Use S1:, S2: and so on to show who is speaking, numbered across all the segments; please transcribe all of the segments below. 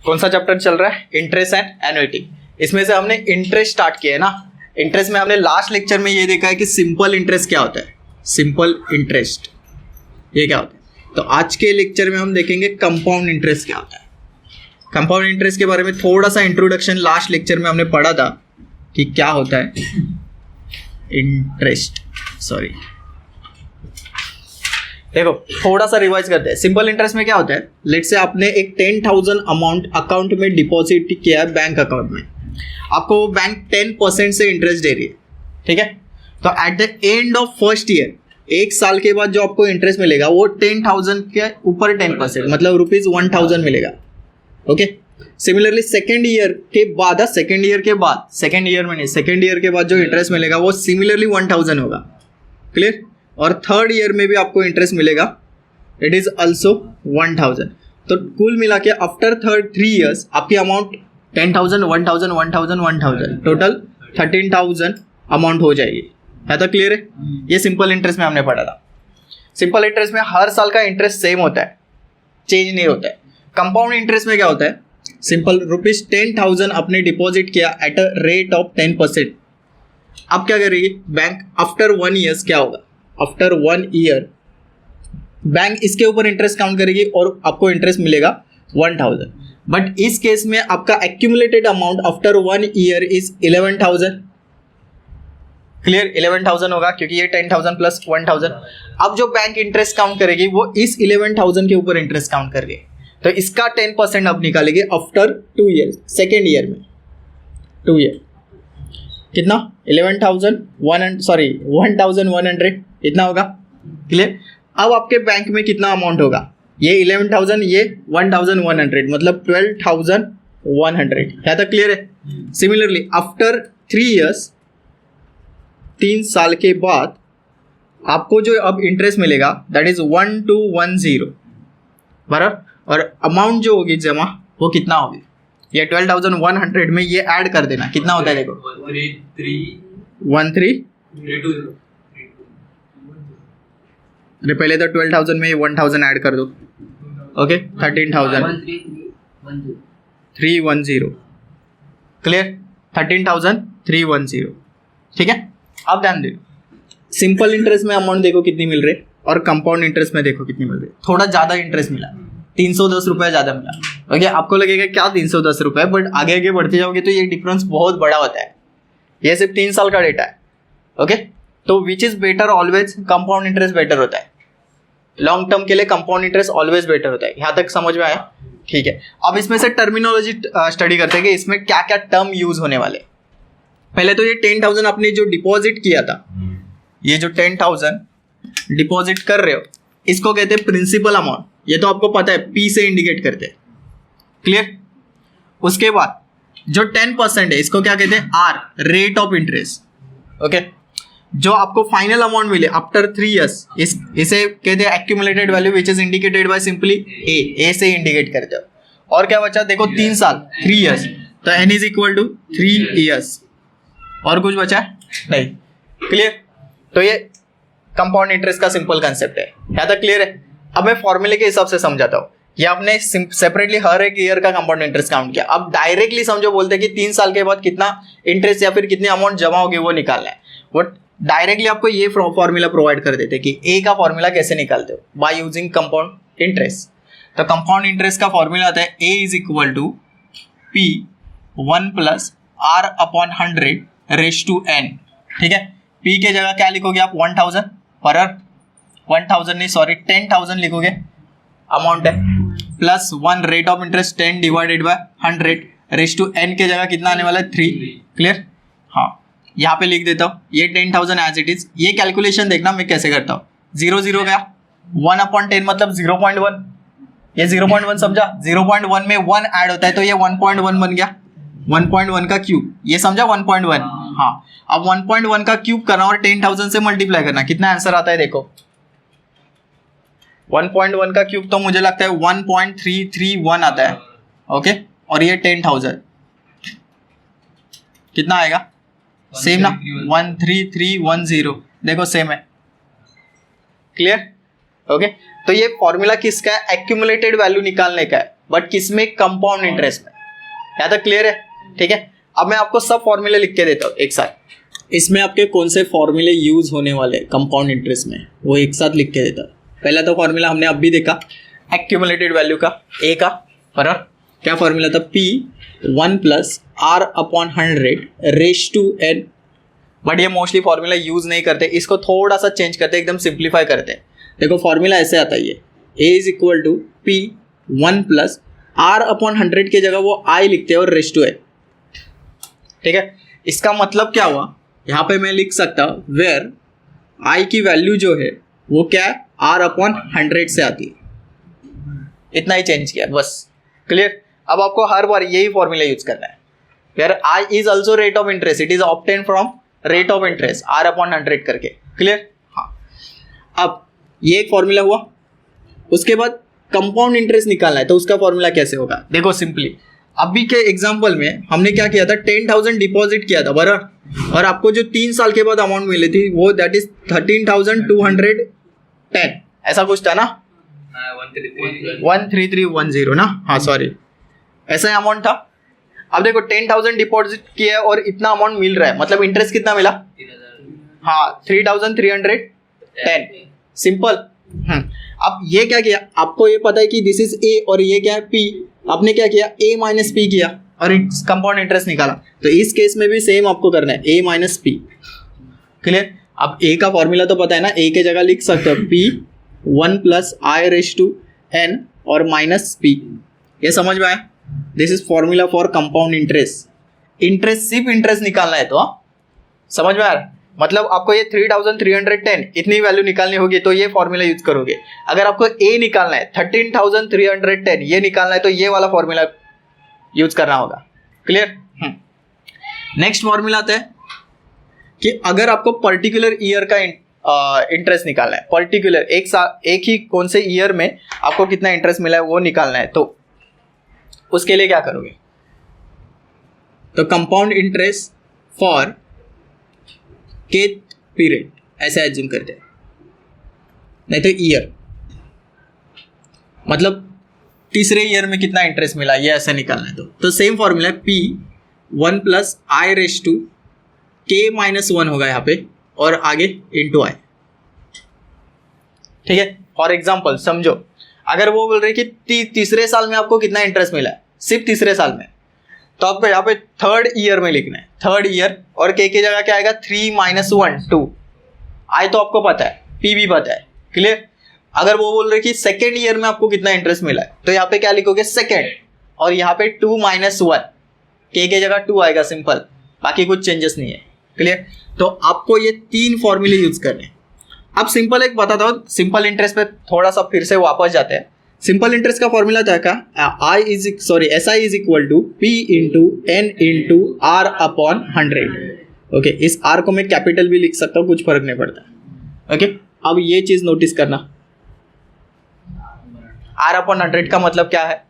S1: कौन सा चैप्टर चल रहा है? Interest and annuity. इसमें से हमने इंटरेस्ट स्टार्ट किया है ना। इंटरेस्ट में हमने लास्ट लेक्चर में ये देखा है कि सिंपल इंटरेस्ट क्या होता है, सिंपल इंटरेस्ट ये क्या होता है। तो आज के लेक्चर में हम देखेंगे कंपाउंड इंटरेस्ट क्या होता है। कंपाउंड इंटरेस्ट के बारे में थोड़ा सा इंट्रोडक्शन लास्ट लेक्चर में हमने पढ़ा था कि क्या होता है इंटरेस्ट। सॉरी, देखो थोड़ा सा रिवाइज करते हैं। सिंपल इंटरेस्ट में क्या होता है, लेट्स से आपने एक 10,000 अमाउंट अकाउंट में डिपॉजिट किया है बैंक अकाउंट में, आपको वो बैंक 10% से इंटरेस्ट दे रही है, ठीक है। तो eight the end of first year, एक साल के बाद जो आपको इंटरेस्ट मिलेगा वो 10,000 के ऊपर 10%, मतलब ₹1,000 मिलेगा, ओके। सिमिलरली सेकेंड ईयर के बाद, सेकेंड ईयर के बाद जो इंटरेस्ट मिलेगा वो सिमिलरली 1,000 होगा, क्लियर। और थर्ड ईयर में भी आपको इंटरेस्ट मिलेगा, इट इज ऑल्सो 1,000। तो कुल मिला के आफ्टर 3 इयर्स आपकी अमाउंट 10,000, 1,000, 1,000, 1,000, टोटल 13,000 अमाउंट हो जाएगी। है तो क्लियर है? ये सिंपल इंटरेस्ट में हमने पढ़ा था। सिंपल इंटरेस्ट में हर साल का इंटरेस्ट सेम होता है, चेंज नहीं होता है। कंपाउंड इंटरेस्ट में क्या होता है, सिंपल ₹10,000 आपने डिपॉजिट किया एट अ रेट ऑफ 10%। अब क्या करेगी बैंक, आफ्टर 1 ईयर्स क्या होगा, आफ्टर 1 ईयर बैंक इसके ऊपर इंटरेस्ट काउंट करेगी और आपको इंटरेस्ट मिलेगा 1,000। बट इस केस में आपका accumulated amount after 1 year is 11,000, clear. 11,000 होगा क्योंकि ये 10,000 प्लस 1,000। अब जो बैंक इंटरेस्ट काउंट करेगी वो इस 11,000 के ऊपर इंटरेस्ट काउंट करेगी, तो इसका 10% अब निकालेंगे आफ्टर 2 ईयर, सेकेंड ईयर में 2 ईयर कितना 1,100 इतना होगा, क्लियर। अब आपके बैंक में कितना अमाउंट होगा, ये 11,000, ये 1,100, मतलब 12,100। है तो क्लियर है? सिमिलरली आफ्टर 3 इयर्स, 3 साल के बाद आपको जो अब इंटरेस्ट मिलेगा दैट इज 1,210 बराबर। और अमाउंट जो होगी जमा वो कितना होगी, ये 12,100 में ये ऐड कर देना, कितना होता है देखो 13,320। अरे पहले तो 12,000 में 1,000 ऐड कर दो, ओके 13,310, क्लियर। 13,310, ठीक है। अब ध्यान दो, सिंपल इंटरेस्ट में अमाउंट देखो कितनी मिल रही है और कंपाउंड इंटरेस्ट में देखो कितनी मिल रही है। थोड़ा ज़्यादा इंटरेस्ट मिला, 310 रुपये ज़्यादा मिला, ओके। आपको लगेगा क्या 310 रुपये, बट आगे आगे बढ़ते जाओगे तो ये डिफरेंस बहुत बड़ा होता है। ये सिर्फ 3 साल का डेटा है, ओके। तो which is better always, compound interest better होता है। लॉन्ग टर्म के लिए कंपाउंड इंटरेस्ट ऑलवेज बेटर होता है। यहाँ तक समझ में आया? ठीक है। अब इसमें से टर्मिनोलॉजी स्टडी करते हैं कि इसमें क्या क्या टर्म यूज होने वाले। पहले तो ये 10,000 आपने जो डिपॉजिट किया था, ये जो 10,000 डिपॉजिट कर रहे हो, इसको कहते हैं प्रिंसिपल अमाउंट। ये तो आपको पता है, पी से इंडिकेट करते हैं, क्लियर। उसके बाद जो 10% है इसको क्या कहते हैं, R, rate of interest, okay. जो आपको फाइनल अमाउंट मिले आफ्टर 3 इयर्स, इसे कहते हैं accumulated value which is indicated by simply A से इंडिकेट करते हो। और क्या बचा देखो, 3 साल 3 इयर्स, तो n is equal to 3 years. और कुछ बचा नहीं, क्लियर। तो ये कंपाउंड इंटरेस्ट का सिंपल कंसेप्ट है। या तो क्लियर है? अब मैं फॉर्मूले के हिसाब से समझाता हूँ। ये आपने सेपरेटली हर एक ईयर का कंपाउंड इंटरेस्ट काउंट किया। अब डायरेक्टली समझो, बोलते हैं कि 3 साल के बाद कितना इंटरेस्ट या फिर कितनी अमाउंट जमा होगी वो निकालना है। वो डायरेक्टली आपको ये फॉर्मूला प्रोवाइड कर देते हैं कि ए का फॉर्मूला कैसे निकालते हो, बाय यूजिंग कंपाउंड इंटरेस्ट। तो कंपाउंड इंटरेस्ट का फॉर्मूला आता है A is equal to P 1 plus R upon 100 raise to N, ठीक है। पी के जगह क्या लिखोगे आप, 1,000 पर 1,000 नहीं सॉरी 10,000 लिखोगे, अमाउंट है, plus 1 rate of interest 10 divided by 100 raise to n के जगह कितना आने वाला है 3, क्लियर। हाँ, यहाँ पे लिख देता हूँ ये 10,000 एज इट इज। ये कैलकुलेशन देखना मैं कैसे करता हूँ, 0 0 गया, 1/10 मतलब 0.1, ये 0.1 समझा। 0.1 में 1 ऐड होता है तो ये 1.1 बन गया, 1.1 का क्यूब, ये समझा 1.1। हाँ, अब 1.1 का क्यूब करना और 10,000 से मल्टीप्लाई करना, कितना आंसर आता है देखो। 1.1 का क्यूब तो मुझे लगता है 1.331 आता है, ओके। और ये 10,000 कितना आएगा, सेम ना, 13310, देखो सेम है, क्लियर, ओके। तो ये फॉर्मूला किसका है, एक्यूमुलेटेड वैल्यू निकालने का है। बट किसमें, कंपाउंड इंटरेस्ट में। यहाँ तक क्लियर है? ठीक है, अब मैं आपको सब फॉर्मूले लिख के देता हूँ एक साथ। इसमें आपके कौन से फॉर्मूले यूज होने वाले कंपाउंड इंटरेस्ट में, वो एक साथ लिख के देता हूँ। पहला तो फॉर्मूला हमने अब भी देखा, एक्यूमुलेटेड वैल्यू का, ए का, बराबर क्या फॉर्मूला था, P 1 + R/100 raise to n। But ये मोस्टली फॉर्मूला यूज नहीं करते, इसको थोड़ा सा चेंज करते, एकदम सिंप्लीफाई करते हैं। देखो फॉर्मूला ऐसे आता है, ये A = P 1 + R/100 की जगह वो I लिखते हैं और रेज टू n। ठीक है, इसका मतलब क्या हुआ, यहाँ पे मैं लिख सकता हूँ वेयर I की वैल्यू जो है वो क्या है, R/100 से आती है। इतना ही चेंज किया बस, क्लियर। अब आपको हर बार यही फॉर्मूला यूज करना है, where I is also rate of interest, it is obtain from rate of interest R/100 करके, क्लियर। हाँ, अब ये एक फॉर्मूला हुआ, उसके बाद कंपाउंड इंटरेस्ट निकालना है, तो उसका फॉर्मूला कैसे होगा, देखो सिंपली अभी के एग्जांपल में हमने क्या किया था, 10,000 डिपॉजिट किया था बराबर, और आपको जो 3 साल के बाद अमाउंट मिली थी वो दैट इज 13,210, ऐसा कुछ था ना, 13310 ना, हाँ सॉरी, ऐसा अमाउंट था। अब देखो 10,000 डिपॉजिट किया है और इतना अमाउंट मिल रहा है, मतलब इंटरेस्ट कितना मिला, हाँ 3,310, सिंपल। अब ये क्या किया, आपको ये पता है कि दिस इज ए और ये क्या है P, आपने क्या किया, A - P किया और कंपाउंड इंटरेस्ट निकाला। तो इस केस में भी सेम आपको करना है, A - P, क्लियर। अब A का फॉर्मूला तो पता है ना, A के जगह लिख सकते हो P 1 + I/n और -P, ये समझ में आया। This is formula for compound interest. Interest सिर्फ इंटरेस्ट निकालना है, तो समझ में आ रहा है, मतलब आपको ये 3,310 इतनी वैल्यू निकालनी होगी तो ये फॉर्मूला यूज करोगे। अगर आपको A निकालना है 13,310 ये निकालना है तो ये वाला फॉर्मूला यूज करना होगा, क्लियर। नेक्स्ट फॉर्मूला आता है कि अगर आपको पर्टिकुलर ईयर का इंटरेस्ट निकालना है, पर्टिकुलर एक ही कौन से ईयर में आपको कितना इंटरेस्ट मिला है वो निकालना है, तो उसके लिए क्या करोगे, तो कंपाउंड इंटरेस्ट फॉर के पीरियड ऐसे एज्यूम करते हैं, नहीं तो ईयर, मतलब तीसरे ईयर में कितना इंटरेस्ट मिला ये ऐसे निकालना है। तो सेम फॉर्मूला P 1 + I/K-1 होगा यहाँ पे और आगे इंटू I, ठीक है। फॉर एग्जाम्पल समझो, अगर वो बोल रहे कि तीसरे साल में आपको कितना इंटरेस्ट मिला है, सिर्फ तीसरे साल में, तो आपको यहाँ पे थर्ड ईयर में लिखना है, थर्ड ईयर, और K की जगह क्या आएगा 3 - 1 2, I तो आपको पता है, P भी पता है, क्लियर। अगर वो बोल रहे कि सेकेंड ईयर में आपको कितना इंटरेस्ट मिला है, तो यहाँ पे क्या लिखोगे सेकेंड, और यहाँ पे 2 - 1, K की जगह 2 आएगा, सिंपल, बाकी कुछ चेंजेस नहीं है, क्लियर। तो आपको ये 3 फॉर्मूले यूज करने हैं। अब सिंपल एक बताता हूँ, सिंपल इंटरेस्ट पे थोड़ा सा फिर से वापस जाते हैं। सिंपल इंटरेस्ट का फॉर्मूला क्या का, SI is equal to P into N into R/100। Okay, इस R को मैं कैपिटल भी लिख सकता हूँ, कुछ फर्क नहीं पड़ता। ओके, अब ये चीज नोटिस करना, R/100 का मतलब क्या है,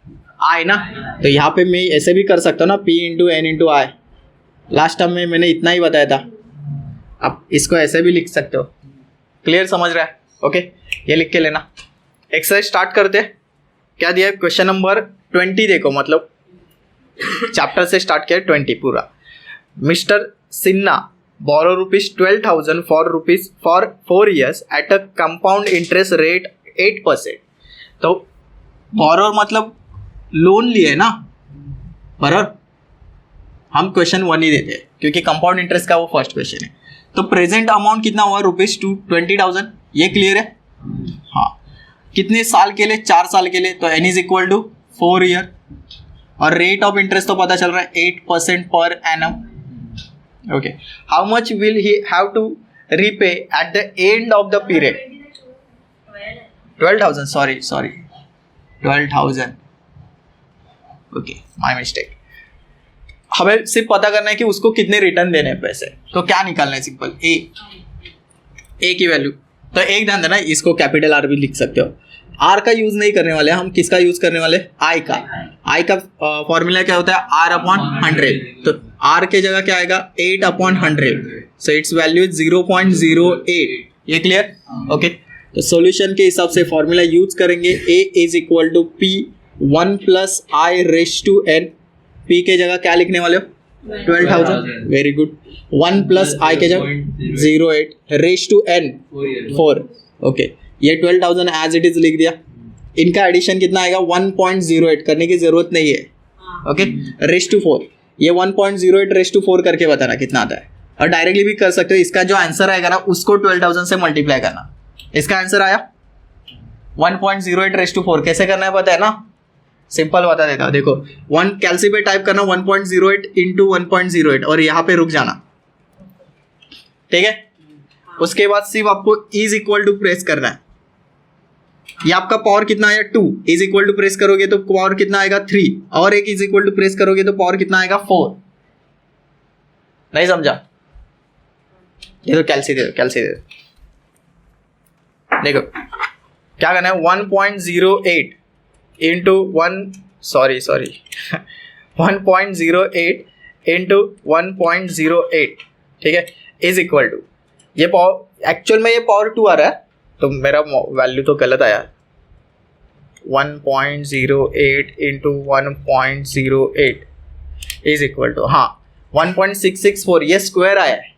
S1: I ना, तो यहाँ पे मैं ऐसे भी कर सकता हूँ ना, P into N into I, last time में मैंने इतना ही बताया था, अब इसको ऐसे भी लिख सकते हो, क्लियर, समझ रहा है। ओके, ये लिख के लेना। एक्सरसाइज स्टार्ट करते हैं। क्या दिया है, क्वेश्चन नंबर 20 देखो, मतलब चैप्टर से स्टार्ट किया 20 पूरा। Mister Sinha borrow ₹12,000 for 4 years at a compound interest rate 8%। तो बोरो मतलब लोन लिए ना, बराबर, हम क्वेश्चन 1 ही देते हैं क्योंकि कंपाउंड इंटरेस्ट का वो फर्स्ट क्वेश्चन है। तो प्रेजेंट अमाउंट कितना हुआ, ₹20,000, ये क्लियर है। हाँ, कितने साल के लिए, 4 साल के लिए, तो N is equal to 4 year, और रेट ऑफ इंटरेस्ट तो पता चल रहा है 8% पर annum. Okay, how much will he have to repay at the end of the period, 12,000, sorry 12,000, okay my mistake. हमें सिर्फ पता करना है कि उसको कितने रिटर्न देने हैं पैसे, तो क्या निकालना है, सिंपल ए की वैल्यू। तो एक ध्यान देना, इसको कैपिटल R भी लिख सकते हो। R का यूज नहीं करने वाले, हम किसका यूज करने वाले, I का फॉर्मूला क्या होता है, R/100, तो R के जगह क्या आएगा 8/100, सो इट्स वैल्यू 0.08, ये क्लियर। ओके, तो सॉल्यूशन के हिसाब से फॉर्मूला यूज करेंगे, A is equal to P 1 plus I raise to n, P के जगह क्या लिखने वाले हो 12,000, वेरी गुड। 1 प्लस आई के जगह 0.8 रेस टू एन 4, ओके ये 12,000 एज इट इज लिख दिया। इनका एडिशन कितना आएगा 1.08, करने की जरूरत नहीं है, ओके रेस टू 4, ये 1.08 रेस टू 4 करके बताना कितना आता है, और डायरेक्टली भी कर सकते हो। इसका जो आंसर आएगा ना उसको 12,000 से मल्टीप्लाई करना। इसका आंसर आया 1.08 रेस टू 4, कैसे करना है पता है ना, सिंपल बता देता हूँ। देखो 1 कैलसी पे टाइप करना 1.08 इंटू 1.08 और यहाँ पे रुक जाना, ठीक है। उसके बाद सिर्फ आपको इज इक्वल टू प्रेस करना है। ये आपका पावर कितना आया 2, इज इक्वल टू प्रेस करोगे तो पावर कितना आएगा 3, और एक इज इक्वल टू प्रेस करोगे तो पावर कितना आएगा 4। नहीं समझा, ये तो कैलसी दे दो, कैलसी दे दो। देखो क्या करना है 1.08 इंटू 1.08 इंटू 1.08, ठीक है, इज इक्वल टू, ये पावर एक्चुअल में ये पावर 2 आ रहा है तो मेरा वैल्यू तो गलत आया, 1.08 इंटू 1.08 इज इक्वल टू, हाँ 1.664, ये स्क्वायर आया है,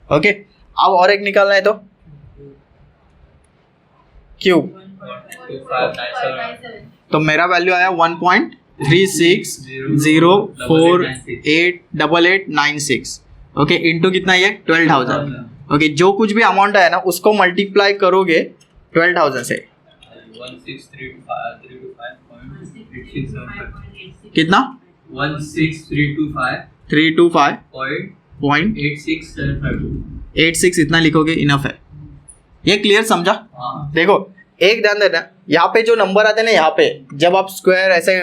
S1: ओके। अब और एक निकालना है तो क्यूब, तो मेरा वैल्यू आया 1.36048886, ओके इंटू कितना ये 12,000, ओके जो कुछ भी अमाउंट आया ना उसको मल्टीप्लाई करोगे 12,000 से, 16325 कितना 325.86 इतना लिखोगे, इनफ है। ये क्लियर समझा? देखो एक ध्यान देना, यहाँ पे जो नंबर आते हैं ना, यहाँ पे जब आप स्क्वायर ऐसे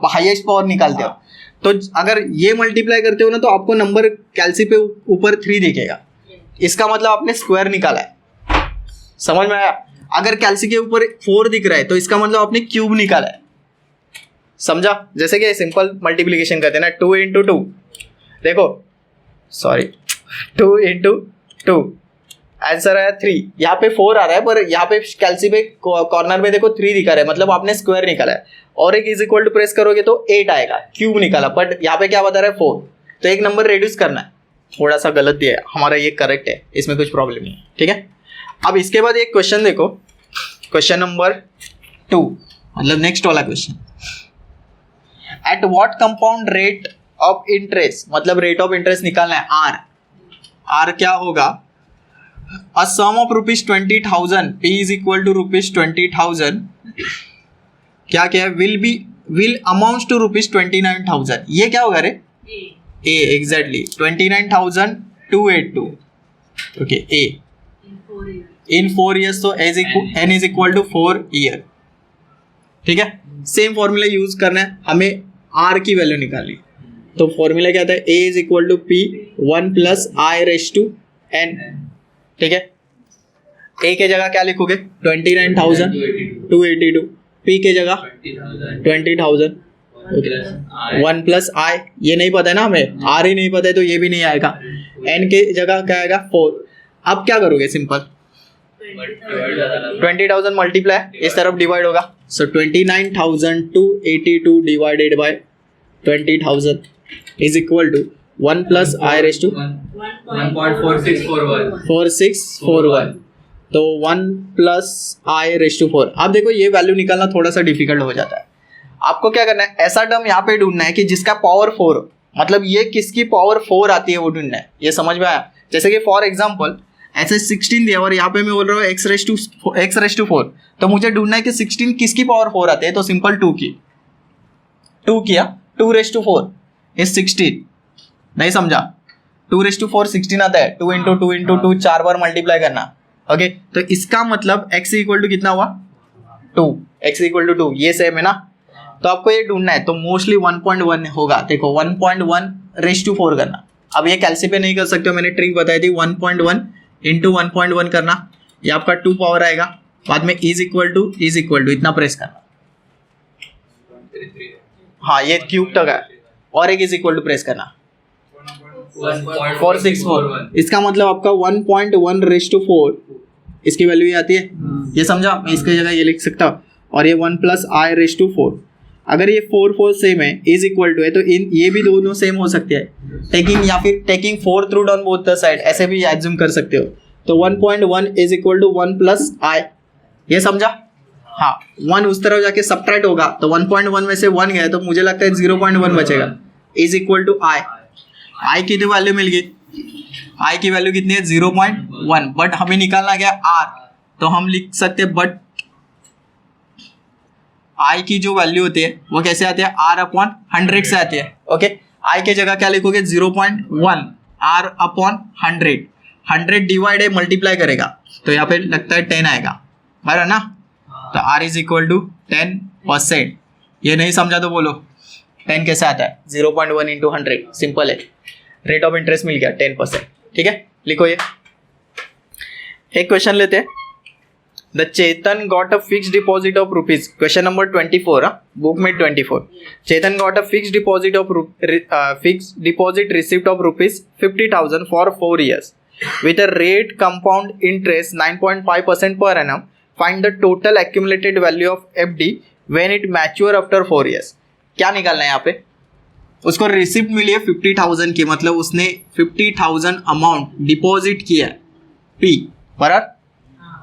S1: हाईएस्ट पावर निकालते हो तो अगर ये मल्टीप्लाई करते हो ना तो आपको नंबर कैलसी पे ऊपर 3 दिखेगा, इसका मतलब आपने स्क्वायर निकाला है, समझ में आया? अगर कैलसी के ऊपर 4 दिख रहा है तो इसका मतलब आपने क्यूब निकाला है, समझा? जैसे कि सिंपल मल्टीप्लिकेशन करते हैं ना, 2 इंटू 2, देखो सॉरी 2 इंटू 2, आंसर आया 3, यहाँ पे 4 आ रहा है पर यहाँ पे कैलसी पे कॉर्नर में देखो 3 दिखा रहा है, मतलब आपने स्क्वायर निकाला है। और एक इज इक्वल टू प्रेस करोगे तो 8 आएगा, क्यूब निकाला, बट यहाँ पे क्या बता रहा है 4, तो एक नंबर रिड्यूस करना है, थोड़ा सा गलत दिया है, हमारा ये करेक्ट है, इसमें कुछ प्रॉब्लम नहीं है, ठीक है। अब इसके बाद एक क्वेश्चन देखो, क्वेश्चन नंबर 2, मतलब नेक्स्ट वाला question, at what compound rate of interest, मतलब रेट ऑफ इंटरेस्ट निकालना है, आर क्या होगा, a sum of ₹20,000, P is equal to ₹20,000, क्या क्या है, विल अमाउंट टू ₹29,000, ये क्या होगा रे, A exactly 29,282, okay A in 4 years, तो n is equal to 4 year, ठीक है। सेम फॉर्मूला यूज करना है, हमें r की वैल्यू निकालनी, तो फॉर्मूला क्या था, a is equal to p 1 plus I raise to n, ठीक है। a के जगह क्या लिखोगे 29,282, p के जगह 20,000, 1 प्लस आई, ये नहीं पता है ना हमें, r ही नहीं पता है तो ये भी नहीं आएगा, n के जगह क्या आएगा 4। अब क्या करोगे, सिंपल 20,000 मल्टीप्लाई इस तरफ डिवाइड होगा, so 29,282 divided by 20,000 is equal to 1 plus I raise to 1.4641, तो 1 प्लस आई रेस टू 4। अब देखो ये वैल्यू निकालना थोड़ा सा डिफिकल्ट हो जाता है, आपको क्या करना है, ऐसा टर्म यहाँ पे ढूंढना है कि जिसका पावर 4 हो, मतलब ये किसकी पावर 4 आती है वो ढूंढना है, ये समझ में आया? जैसे कि फॉर एग्जाम्पल ऐसे 16 दिया और यहाँ पे मैं बोल रहा हूँ x रेस टू 4, तो मुझे ढूंढना है कि 16 किसकी पावर 4 आते हैं, तो सिंपल 2 किया 2 रेस टू 4 इज 16, नहीं समझा, 2 रेस टू 4 16 आता है, 2 इंटू 2 इंटू 2 4 बार मल्टीप्लाई करना, ओके। तो इसका मतलब x इक्वल टू कितना हुआ 2, x इक्वल टू 2, ये सेम है ना, तो आपको ये ढूंढना है, तो मोस्टली 1.1 होगा, देखो 1.1 रेस टू 4 करना। अब ये कैलसी पे नहीं कर सकते हो, मैंने ट्रिक बताई थी, 1.1 इंटू 1.1 करना, ये आपका 2 पावर आएगा, बाद में इज इक्वल टू इतना प्रेस करना, हाँ ये क्यूब तक है, और एक इज इक्वल टू प्रेस करना 464, इसका मतलब आपका 1.1 रेस टू 4 इसकी वैल्यू ये आती है, ये समझा? मैं इसकी जगह ये लिख सकता हूँ और ये 1 प्लस आई रेस टू 4। अगर ये 4 4 सेम है इज इक्वल टू है तो इन ये भी दोनों सेम हो सकते हैं टेकिंग या फिर taking 4 through down both the side, ऐसे भी एज्यूम कर सकते हो। तो 1.1 इज इक्वल टू 1 प्लस आई, ये समझा? हाँ, 1 उस तरफ जाके सबट्रैक्ट होगा तो 1.1 में से 1 गया तो मुझे लगता है 0.1 बचेगा इज इक्वल टू आई। आई की तो वैल्यू मिल गई, आई की वैल्यू कितनी है 0.1, बट हमें निकालना क्या आर, तो हम लिख सकते हैं बट आई की जो वैल्यू होती है वो कैसे आती है आर अपॉन 100 से आती है। ओके, आई की जगह क्या लिखोगे 0.1 आर अपॉन 100, 100 डिवाइड है मल्टीप्लाई करेगा तो यहाँ पे लगता है 10 आएगा, बराबर ना? तो आर इज इक्वल टू 10%। ये नहीं समझा तो बोलो 10 कैसे आता है, 0.1 इंटू 100, सिंपल है। रेट ऑफ इंटरेस्ट मिल गया 10%, ठीक है, लिखो ये। एक क्वेश्चन लेते हैं। The Chetan got a fix deposit of rupees, question number 24, book में 24। Chetan got a fix deposit of fix deposit receipt of rupees 50,000 for 4 years with a rate compound interest 9.5% per annum. Find the total accumulated value of FD when it mature after 4 years. क्या निकालना है यहाँ पे? उसको receipt मिली है 50,000 की, मतलब उसने 50,000 अमाउंट डिपॉजिट किया है P, बराबर,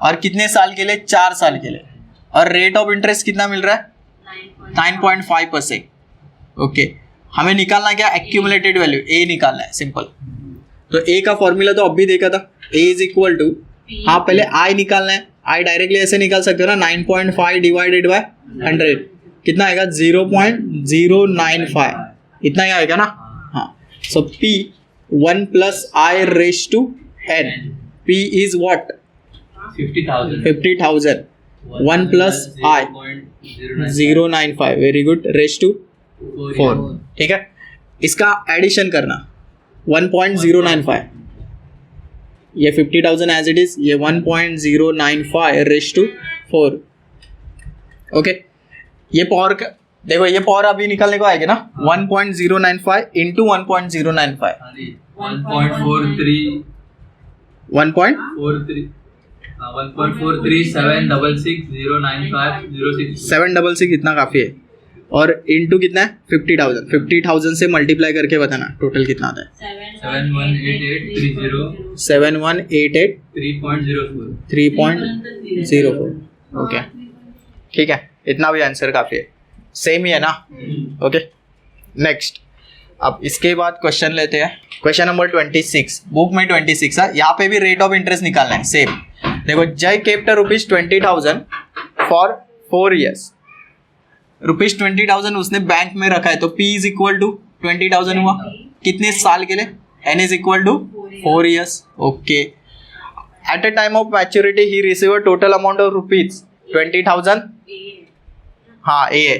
S1: और कितने साल के लिए? 4 साल के लिए, और रेट ऑफ इंटरेस्ट कितना मिल रहा है 9.5%। ओके, हमें निकालना क्या? एक्यूमुलेटेड वैल्यू ए निकालना है, सिंपल। तो ए का फॉर्मूला तो अभी देखा था, ए इज इक्वल टू, हाँ पहले आई निकालना है, आई डायरेक्टली ऐसे निकाल सकते हो ना, 9.5 डिवाइडेड बाय 100 कितना आएगा 0.095, इतना ही आएगा ना। हाँ, so P 1 plus I raise to n, P is what 50,000 1 plus I 0.95, very good, raise to 4, ठीक है। इसका एडिशन करना 1.095, ये 50,000 एज इट इज, ये 1.095 रेस टू 4। ओके, ये पावर का देखो, ये पावर अभी निकालने को आएगा ना, 1.095 इंटू 1.095 766 इतना काफ़ी है, और इंटू कितना है 50,000 से मल्टीप्लाई करके बताना टोटल कितना आता है 7188 ओके, ठीक है, इतना भी आंसर काफ़ी है, सेम ही है ना। ओके, नेक्स्ट, अब इसके बाद क्वेश्चन लेते हैं। क्वेश्चन नंबर 26, बुक में 26 है, यहाँ पे भी रेट ऑफ इंटरेस्ट निकालना है, सेम। देखो, जय kept rupees 20,000 for 4 years, rupees 20,000 उसने बैंक में रखा है, तो P इज इक्वल टू 20,000 हुआ, कितने साल के लिए? N is equal to 4 years। Okay, at a time of maturity he receive a total amount of rupees 20,000, हाँ ए है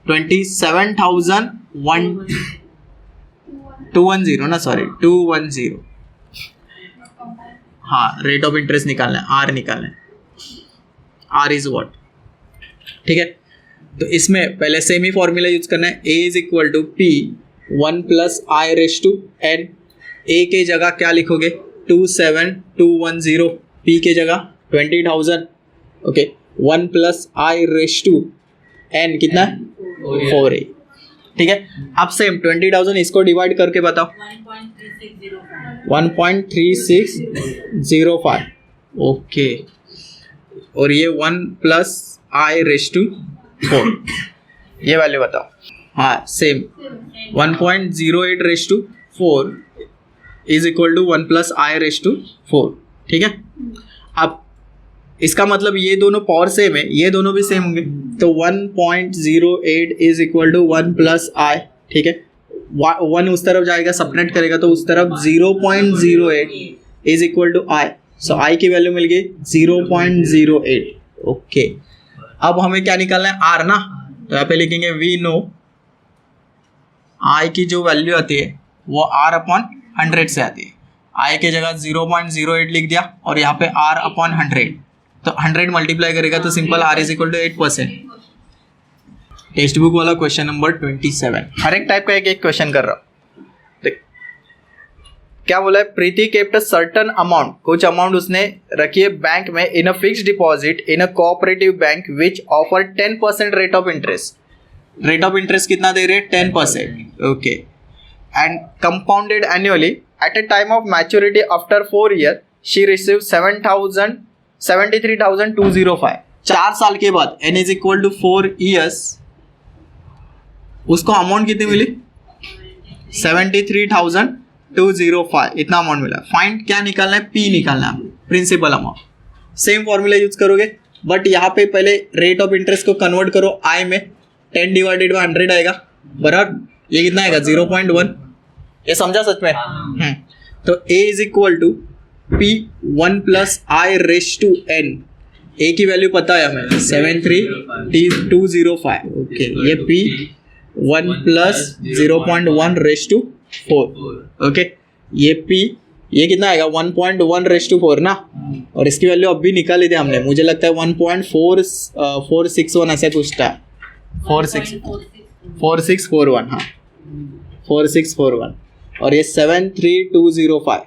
S1: 27,210 ना, सॉरी 210। हाँ, रेट ऑफ इंटरेस्ट निकालना है, आर निकालना है, आर इज व्हाट, ठीक है। तो इसमें पहले सेम ही फॉर्मूला यूज करना है, A is equal to P 1 plus I raise to n। A के जगह क्या लिखोगे 27,210, P के जगह 20,000, okay, 1 plus I raise to n कितना 4 है, ठीक है। अब सेम 20,000 इसको डिवाइड करके बताओ 1.3605, ओके, और ये 1 प्लस आई रेस टू 4, ये वैल्यू बताओ। हाँ, same 1.08 raise to 4 is equal to 1 plus I raise to 4, ठीक है। अब इसका मतलब ये दोनों पावर सेम है, ये दोनों भी सेम होंगे, तो 1.08 इज इक्वल टू 1 प्लस आई, ठीक है। 1 उस तरफ जाएगा, सब्ट्रैक्ट करेगा तो उस तरफ 0.08 इज इक्वल टू आई, सो आई की वैल्यू मिल गई 0.08, ओके। अब हमें क्या निकालना है आर ना, तो यहाँ पे लिखेंगे वी नो आई की जो वैल्यू आती है वो आर अपॉन 100 से आती है, आई की जगह 0.08 लिख दिया और यहाँ पे आर अपॉन 100, तो 100 मल्टीप्लाई करेगा तो simple R is equal to 8%। Text book वाला क्वेश्चन नंबर 27, हर एक टाइप का एक क्वेश्चन कर रहा हूँ। क्या बोला है, प्रीति केप्ट सर्टन अमाउंट, कुछ अमाउंट उसने रखी है बैंक में in a fixed deposit in a cooperative bank which offer 10% rate of interest. Rate of interest कितना दे रहे हैं, 10%. Okay. And compounded annually at a time of maturity after 4 year she receive 73,205. 4 साल के बाद n is equal to 4 years, उसको amount कितनी मिली, 73,205. इतना अमाउंट मिला. फाइंड क्या निकालना है, P निकालना है, principal amount. Same formula use करोगे, बट यहाँ पे पहले रेट ऑफ इंटरेस्ट को कन्वर्ट करो I में. 10 डिवाइडेड बाई 100 आएगा, बराबर. ये कितना आएगा, 0.1. ये समझा सच में. तो A is equal to P 1 plus I raise to N. A की वैल्यू पता है हमें, 73,205. ओके, ये P 1 plus 0.1 raise to 4. Okay, ये P, ये कितना आएगा, 1.1 रेस टू 4 ना. और इसकी वैल्यू अभी निकाली थी हमने, मुझे लगता है 1.461 ऐसा कुछ था. 4641. हाँ, 4641. और ये 73,205.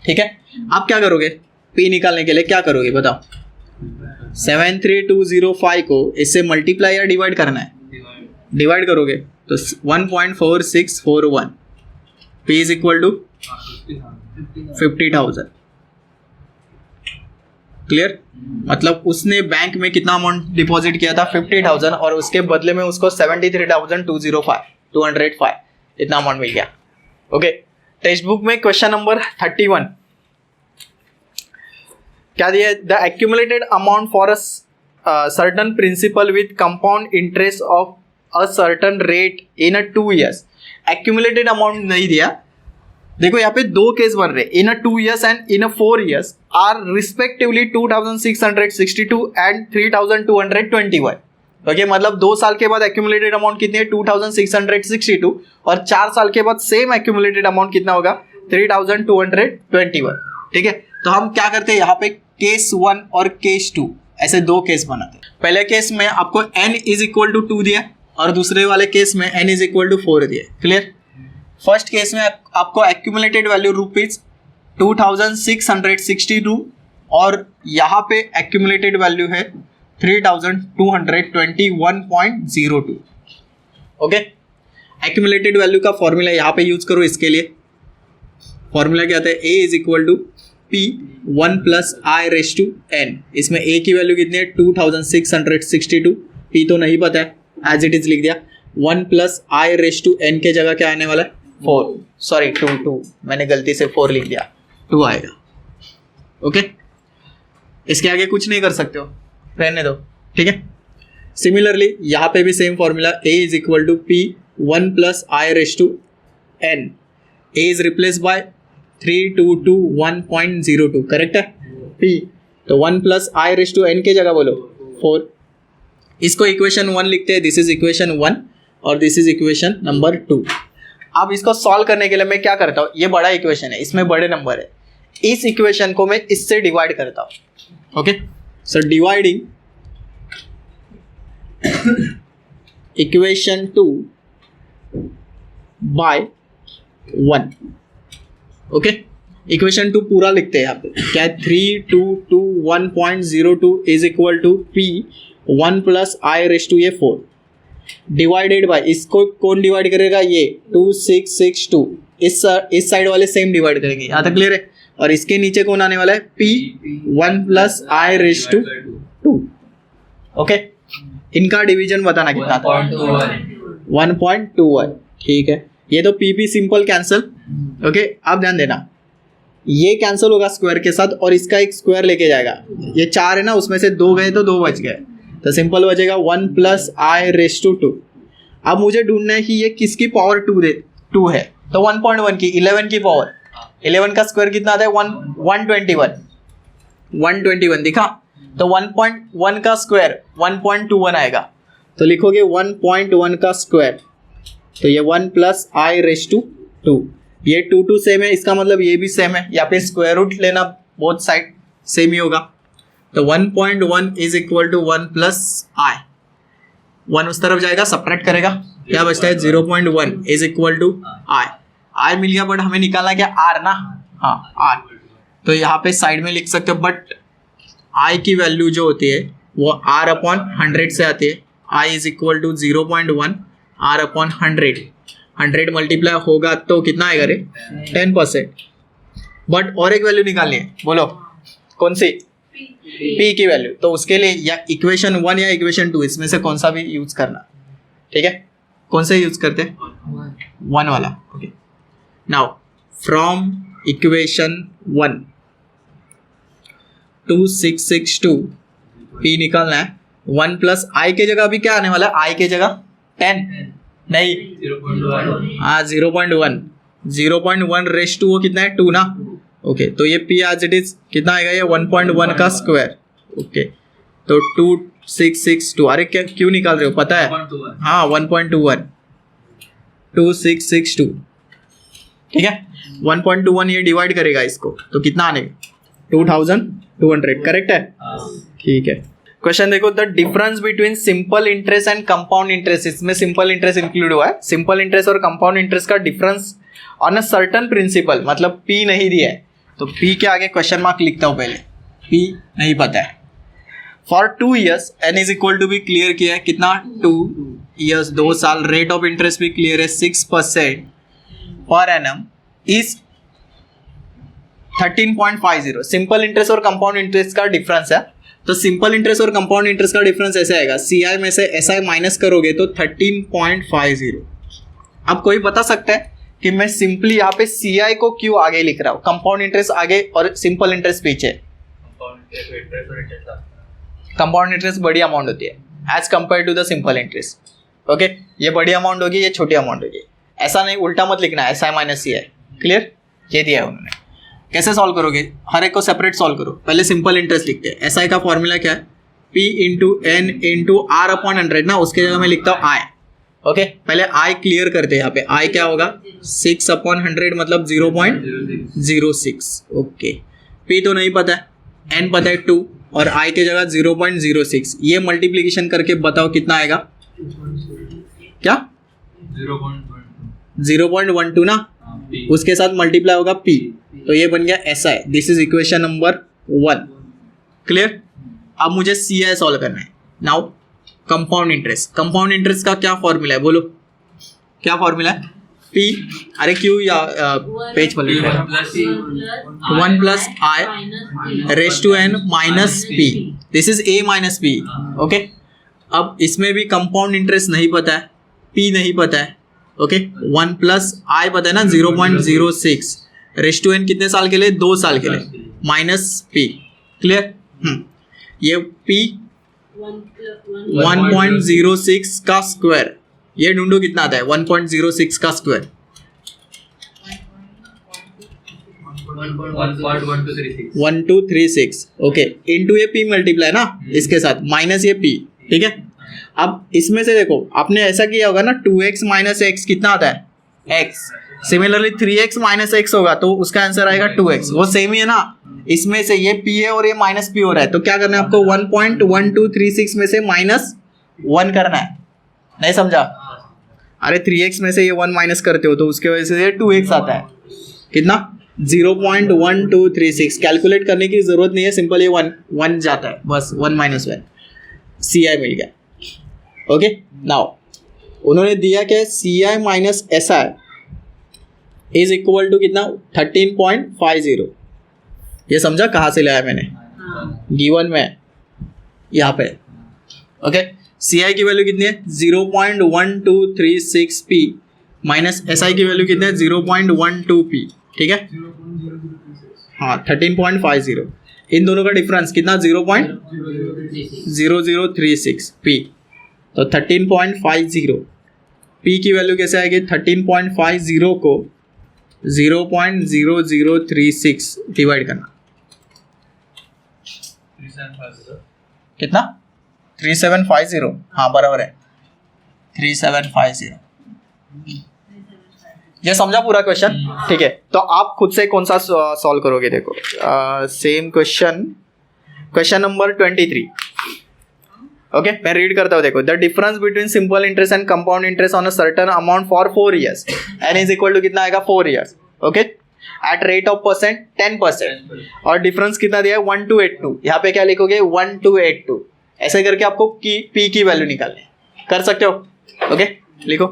S1: ठीक है. आप क्या करोगे, P निकालने के लिए क्या करोगे बताओ. 73,205 को इससे मल्टीप्लाई या डिवाइड करना है, डिवाइड करोगे तो 1.4641. P is equal to 50,000. Clear. मतलब उसने बैंक में कितना अमाउंट डिपॉजिट किया था, 50,000, और उसके बदले में उसको 73,205 इतना अमाउंट मिल गया. ओके. टेक्स्ट बुक में क्वेश्चन नंबर 31 क्या दिया, the accumulated amount for a certain principal with compound interest of a certain rate in a 2 years. Accumulated amount नहीं दिया. देखो यहाँ पे 2 केस बन रहे, in a 2 years and in a 4 years are respectively 2,662 and 3,221. Okay, मतलब 2 साल के बाद एक्यूमुलेटेड अमाउंट कितनी है, 2,662, और 4 साल के बाद सेम एक्यूमुलेटेड अमाउंट कितना होगा, 3,221. ठीक है. तो हम क्या करते हैं, यहाँ पे केस 1 और केस 2 ऐसे 2 केस बनाते हैं. पहले केस में आपको n इज इक्वल टू 2 दिया, और दूसरे वाले केस में n इज इक्वल टू 4 दिया. क्लियर. फर्स्ट केस में आपको एक्यूमुलेटेड वैल्यू रुपीज 2,662, और यहाँ पे एक्यूमुलेटेड वैल्यू है 3,221.02. ओके. एक्यूमुलेटेड वैल्यू का फॉर्मूला यहाँ पे यूज करो. इसके लिए फॉर्मूला क्या आता है, A is equal to P 1 plus I raise to N. इसमें A की वैल्यू कितनी है, 2,662. P तो नहीं पता है, एज इट इज लिख दिया. 1 plus I raise to N के जगह क्या आने वाला है, 4. सॉरी 2, मैंने गलती से 4 लिख दिया, 2 आएगा. ओके. इसके आगे कुछ नहीं कर सकते हो, रहने दो. ठीक है. सिमिलरली यहाँ पे भी same formula, A is equal to P 1 plus I raise to N. A is replace by 3,221.02. Correct है. P तो 1 plus I raise to N के जगह बोलो 4. इसको इक्वेशन 1 लिखते हैं. दिस इज इक्वेशन 1 और दिस इज इक्वेशन नंबर 2. अब इसको सॉल्व करने के लिए मैं क्या करता हूँ, ये बड़ा इक्वेशन है, इसमें बड़े नंबर है, इस इक्वेशन को मैं इससे डिवाइड करता हूँ. Okay. So dividing equation 2 by 1. Okay. Equation 2 पूरा लिखते हैं यहाँ पे, क्या है, 3,221.02 is equal to P 1 plus I raise to ये 4 डिवाइडेड बाय, इसको कौन डिवाइड करेगा, ये 2,662. इस साइड वाले सेम डिवाइड करेंगे. यहाँ तक क्लियर है. और इसके नीचे कौन आने वाला है, P 1 plus I raise to 2. Okay. इनका डिवीजन बताना कितना था, 1.21. ठीक है. ये तो P सिंपल कैंसिल. ओके. आप ध्यान देना, ये कैंसिल होगा स्क्वायर के साथ, और इसका एक स्क्वायर लेके जाएगा. ये 4 है ना, उसमें से 2 गए तो 2 बच गए, तो सिंपल बचेगा 1 प्लस I रेस टू 2. अब मुझे ढूंढना है कि ये किसकी पावर 2 है, तो 1.1 की, 11 की पावर. 11 का स्क्वायर कितना आता है, 121 दिखा. तो 1.1 का स्क्वायर 1.21 आएगा. तो लिखोगे 1.1 का स्क्वायर, तो ये 1 प्लस I रेस टू 2. ये 2 सेम है, इसका मतलब ये भी सेम है, या फिर स्क्वायर रूट लेना, बोथ साइड सेम ही होगा. तो 1.1 is equal to 1 plus I. 1 उस तरफ जाएगा, सब्ट्रैक्ट करेगा, क्या बचता है, 0.1 इज इक्वल टू I. आई मिल गया, बट हमें निकालना क्या आर ना, हाँ आर, तो यहाँ पे साइड में लिख सकते हो, बट आई की वैल्यू जो होती है वो आर अपॉन 100 से आती है। I is equal to 0.1 R upon 100 multiply होगा तो कितना आएगा रे, 10%। बट और एक वैल्यू निकालनी है, बोलो कौन सी, पी की वैल्यू, तो उसके लिए या इक्वेशन 1 या इक्वेशन 2 इसमें से कौन सा भी यूज करना, ठीक है। कौन सा यूज करते हैं, 1 वाला, okay. Now from equation 1 2662 P निकालना है। 1 प्लस आई के जगह अभी क्या आने वाला है, आई के जगह 10 नहीं, 0.1 रेस टू वो कितना है 2 ना, ओके। तो ये पी आज इट इज कितना आएगा, ये 1.1 का स्क्वायर, ओके। तो 2662, अरे क्या क्यों निकाल रहे हो, पता है, हाँ 1.21 2662, ठीक है। 1.21 ये डिवाइड करेगा इसको, तो कितना आने 2200, करेक्ट है, ठीक है। क्वेश्चन देखो, the difference between simple interest and compound interest, इसमें सिंपल इंटरेस्ट इंक्लूड हुआ है। सिंपल इंटरेस्ट और कंपाउंड इंटरेस्ट का difference on a certain principal, मतलब पी नहीं दिया है तो पी के आगे क्वेश्चन मार्क लिखता हूं, पहले पी नहीं पता है। For 2 years n is equal to भी क्लियर किया है, कितना 2 years 2 साल, रेट ऑफ इंटरेस्ट भी क्लियर है 6% पर एनम इज 13.50। सिंपल इंटरेस्ट और कंपाउंड इंटरेस्ट का डिफरेंस है, तो सिंपल इंटरेस्ट और कंपाउंड इंटरेस्ट का डिफरेंस ऐसे आएगा, सी आई में से एस आई माइनस करोगे तो 13.50। अब कोई बता सकता है कि मैं सिंपली यहाँ पे सी आई को क्यों आगे लिख रहा हूँ, कंपाउंड इंटरेस्ट आगे और सिंपल इंटरेस्ट पीछे। कंपाउंड इंटरेस्ट बड़ी अमाउंट होती है as compare to the simple interest, okay. ये बड़ी अमाउंट होगी, ये छोटी अमाउंट होगी, ऐसा नहीं, उल्टा मत लिखना, S I minus C I, clear. ये दिया है उन्होंने, कैसे सॉल्व करोगे, हर एक को सेपरेट सॉल्व करो। पहले सिंपल इंटरेस्ट लिखते हैं, एस आई का फॉर्मूला क्या है, P into n into R upon 100 ना, उसके जगह मैं लिखता हूँ आई, ओके। पहले आई क्लियर करते हैं, यहाँ पे आई क्या होगा 6 अपॉन 100 मतलब 0.06, ओके। पी तो नहीं पता है, एन पता है 2 और आई के जगह 0.06, ये मल्टीप्लीकेशन करके बताओ कितना आएगा, क्या 0.12 ना, उसके साथ मल्टीप्लाई होगा पी, तो ये बन गया S I. This is equation number 1, clear. अब मुझे सी आई सॉल्व करना है। Now compound interest, compound interest का क्या फॉर्मूला है, बोलो क्या फॉर्मूला है, पी, अरे क्यों या पेज पर 1 plus I raise to n minus P, this is A minus P, okay. अब इसमें भी कंपाउंड इंटरेस्ट नहीं पता है, पी नहीं पता है, ओके। 1 प्लस आई पता है ना 0.06, रेस टू एन कितने साल के लिए, 2 साल के लिए, माइनस पी, क्लियर। ये पी 1.06 का स्क्वायर, ये ढूंढो कितना आता है 1.06 का स्क्वायर, 1236, ओके। इंटू ये पी मल्टीप्लाई ना इसके साथ माइनस ये पी, ठीक है। अब इसमें से देखो आपने ऐसा किया होगा ना, 2x माइनस एक्स कितना आता है x, similarly 3x minus x होगा तो उसका आंसर आएगा 2x, वो सेम ही है ना। इसमें से ये p है और ये माइनस p हो रहा है, तो क्या करना है आपको 1.1236 में से -1 करना है, नहीं समझा। अरे 3x में से ये 1 माइनस करते हो तो उसके वजह से ये 2x आता है, कितना 0.1236। कैलकुलेट करने की जरूरत नहीं है, सिंपल ये 1 जाता है बस, 1 - 1 सी आई मिल गया, ओके। नाउ उन्होंने दिया क्या, C I minus S I is equal to कितना 13.50। ये समझा कहाँ से लाया मैंने, गिवन में यहाँ पे, ओके। सी आई की वैल्यू कितनी है 0.1236 पी माइनस एस आई की वैल्यू कितनी है 0.12 पी, ठीक है, हाँ 13.50। इन दोनों का डिफरेंस कितना 0.0036 पी, तो 13.50 पी की वैल्यू कैसे आएगी, 13.50 को 0.0036 डिवाइड करना, कितना 3750, हाँ बराबर है 3750। ये समझा पूरा क्वेश्चन, ठीक है। तो आप खुद से कौन सा सॉल्व करोगे, देखो same question, question number 23, okay मैं रीड करता हूँ, देखो the difference between simple interest and compound interest on a certain amount for 4 years n is equal to कितना आएगा 4 years, okay at rate of percent 10%, और difference कितना दिया है 1282, यहाँ पे क्या लिखोगे 1282, ऐसे करके आपको पी की वैल्यू निकालनी है, कर सकते हो, ओके लिखो,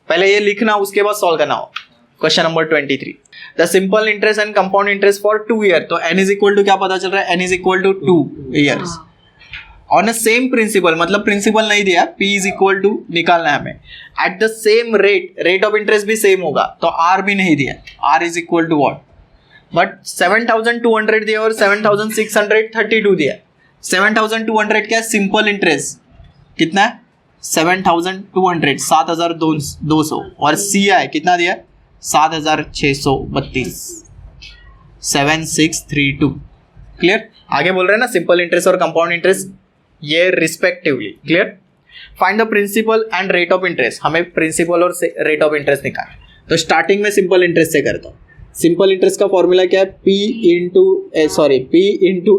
S1: पहले ये लिखना उसके बाद सॉल्व करना हो। Question number 23, the simple interest and compound interest for 2 years, तो एन इज इक्वल टू क्या पता चल रहा है, n is equal to 2 years on a same principal, मतलब प्रिंसिपल नहीं दिया, P इज इक्वल टू निकालना है हमें, at the same rate, rate of interest भी सेम होगा, तो R भी नहीं दिया, R is equal to what, but 7200 दिया और 7632 दिया। 7200 क्या है, सिंपल इंटरेस्ट कितना है 7200, 7200, और CI कितना दिया 7632, 7632, क्लियर। आगे बोल रहे हैं ना सिंपल इंटरेस्ट और कंपाउंड इंटरेस्ट ये respectively, clear. Find the principal and rate of interest, हमें प्रिंसिपल और रेट ऑफ इंटरेस्ट निकालना, तो स्टार्टिंग में सिंपल इंटरेस्ट से करता हूँ। सिंपल इंटरेस्ट का फॉर्मूला क्या है, P इंटू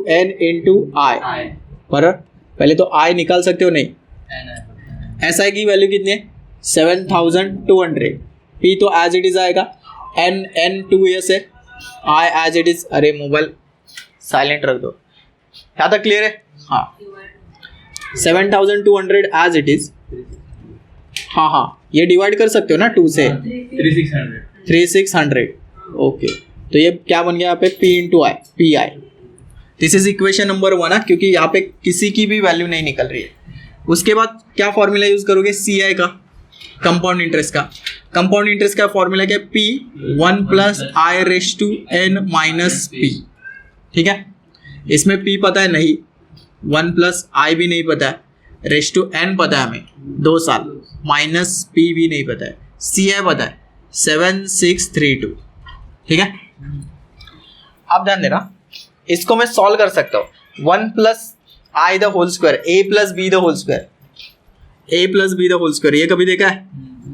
S1: N इंटू आई, बराबर। पहले तो I निकाल सकते हो, नहीं SI की वैल्यू कितनी है 7200, P तो एज इट इज आएगा, N 2 years है, I एज इट इज, अरे मोबाइल साइलेंट रख दो, यहाँ तक क्लियर है, हाँ 7200 एज इट इज, हाँ ये डिवाइड कर सकते हो ना 2 से, 3600, ओके, तो ये क्या बन गया यहाँ पे P into I, P I, this is equation number 1 है, क्योंकि यहाँ पे किसी की भी वैल्यू नहीं निकल रही है। उसके बाद क्या फॉर्मूला यूज करोगे, CI का, कंपाउंड इंटरेस्ट का, कंपाउंड इंटरेस्ट का फॉर्मूला क्या है, P 1 plus I raise to N minus P, ठीक है। इसमें P पता है नहीं, 1 प्लस आई भी नहीं पता है, रेस टू N पता है हमें 2 साल, माइनस P भी नहीं पता है, CI पता है 7632, ठीक है। अब ध्यान देना, इसको मैं सॉल्व कर सकता हूँ, 1 plus I the whole square, A plus B the whole square, A plus B the whole square, ये कभी देखा है,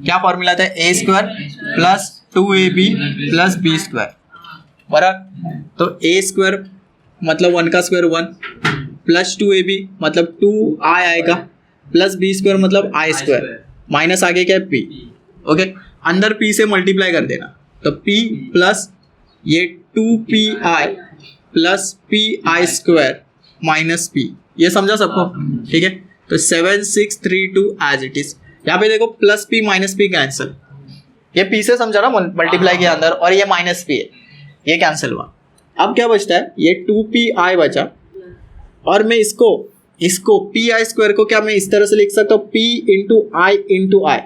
S1: क्या फॉर्मूला था, ए स्क्वायर प्लस 2ab प्लस बी स्क्वायर, बराबर। तो ए स्क्वायर मतलब 1 का स्क्वायर 1, प्लस 2ab मतलब 2i आएगा, प्लस बी स्क्वायर मतलब आई स्क्वायर, माइनस आगे क्या है p, ओके, अंदर p से मल्टीप्लाई कर देना, तो p प्लस ये 2pi plus pi square minus p, ये समझा सबको, ठीक है। तो 7632 एज इट इज, यहाँ पे देखो plus p minus p cancel, ये p से समझा ना, मल्टीप्लाई किया अंदर, और ये माइनस p है, ये कैंसिल हुआ। अब क्या बचता है, ये 2pi बचा, और मैं इसको pi स्क्वायर को क्या मैं इस तरह से लिख सकता हूँ, p इंटू आई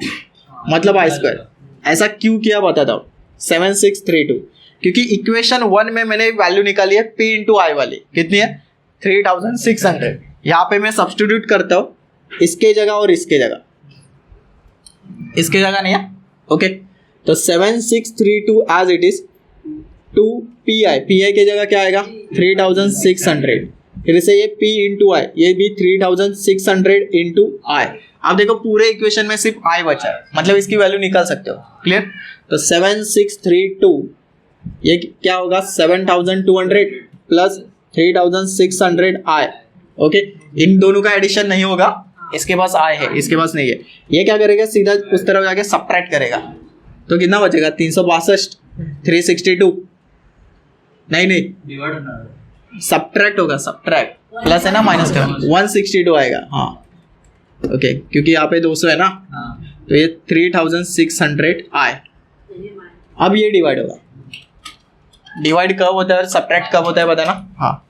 S1: मतलब आई स्क्वायर, ऐसा क्यों किया बताता हूँ, 7632, क्योंकि इक्वेशन 1 में मैंने वैल्यू निकाली है p इंटू आई वाली, कितनी है 3600, यहाँ पे मैं सब्स्टिट्यूट करता हूँ इसके जगह और इसके जगह, इसके जगह नहीं है, ओके। तो 7632 एज इट इज, 2pi के जगह क्या आएगा 3600, फिर से ये p इंटू आई, ये भी 3600 इंटू आई। अब देखो पूरे इक्वेशन में सिर्फ i बचा है, मतलब इसकी वैल्यू निकाल सकते हो, क्लियर। तो 7632 ये क्या होगा 7200 प्लस 3600 i, ओके। इन दोनों का एडिशन नहीं होगा, इसके पास i है, इसके पास नहीं है, ये क्या करेगा सीधा उस तरफ जाके सब्ट्रैक्ट करेगा, तो कितना बचेगा 362, 362 नहीं सब्ट्रैक्ट होगा, सब्ट्रैक्ट प्लस है ना माइनस का 162 आएगा, हाँ ओके, क्योंकि यहाँ पे 200 है ना, तो ये 3600 आए। अब ये डिवाइड होगा, डिवाइड कब होता है और सब्ट्रैक्ट कब होता है बताना, हाँ।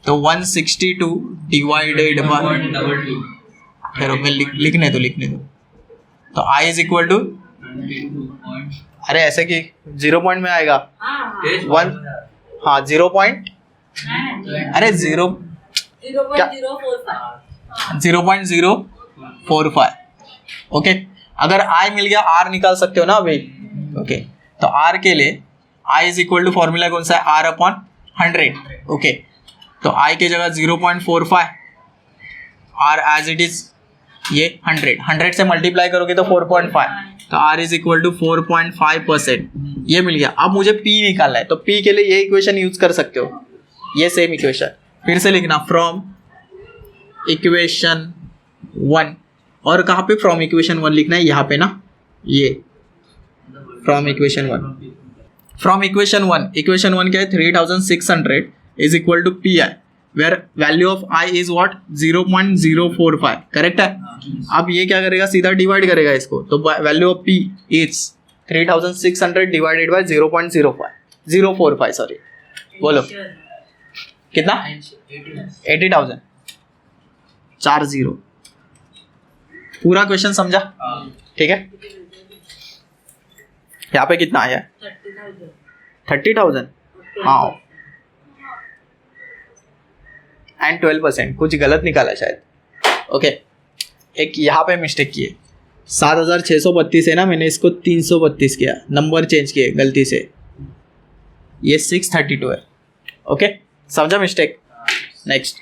S1: तो 162 डिवाइडेड बाय, फिर लिखने दो, तो i इज इक्वल टू, अरे ऐसे कि 0 पॉइंट में आएगा 1, हाँ 0 पॉइंट, अरे 0.045, ओके। अगर i मिल गया, r निकाल सकते हो ना अभी, ओके। तो r के लिए i is equal to formula कौन सा है, r अपॉन 100, ओके। तो i की जगह 0.45, r एज इट इज ये 100 से मल्टीप्लाई करोगे तो 4.5, तो r इज इक्वल टू 4.5%, ये मिल गया। अब मुझे p निकालना है, तो p के लिए ये इक्वेशन यूज कर सकते हो, ये सेम इक्वेशन फिर से लिखना, फ्रॉम इक्वेशन 1 और कहाँ पे फ्रॉम इक्वेशन 1 लिखना है, यहाँ पे ना, ये फ्रॉम इक्वेशन 1. फ्रॉम इक्वेशन 1 क्या है, 3600 is equal to P I, where value of I is what 0.045. Correct है. अब ये क्या करेगा, सीधा डिवाइड करेगा इसको, तो value of P is 3600 divided by 0.045 sorry, बोलो कितना, 80,000. 40. पूरा क्वेश्चन समझा. ठीक है. यहाँ पे कितना आया, 30,000. हाँ एंड 12%, कुछ गलत निकाला शायद. ओके. एक यहाँ पे मिस्टेक की है, 7,632 है ना, मैंने इसको 332 किया, नंबर चेंज किए गलती से, ये 632 है. ओके, समझा मिस्टेक. नेक्स्ट,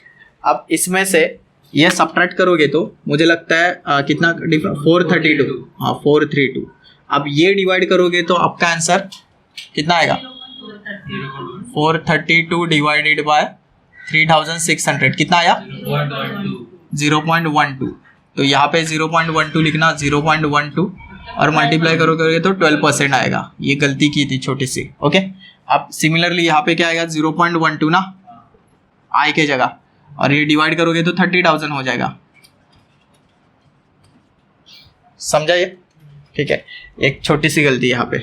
S1: अब इसमें से ये सब्ट्रैक्ट करोगे तो मुझे लगता है कितना डिफरेंस, 432. हाँ 432. अब ये डिवाइड करोगे तो आपका आंसर कितना आएगा, 432 डिवाइडेड बाय 3600 कितना आया, 0.12. तो यहाँ पे 0.12 लिखना, 0.12 और मल्टीप्लाई करोगे तो 12% आएगा. ये गलती की थी छोटी सी. ओके. अब सिमिलरली यहाँ पे क्या आएगा, 0.12 ना आई के जगह, और ये डिवाइड करोगे तो 30,000 हो जाएगा. समझा ये. ठीक है, एक छोटी सी गलती यहाँ पे.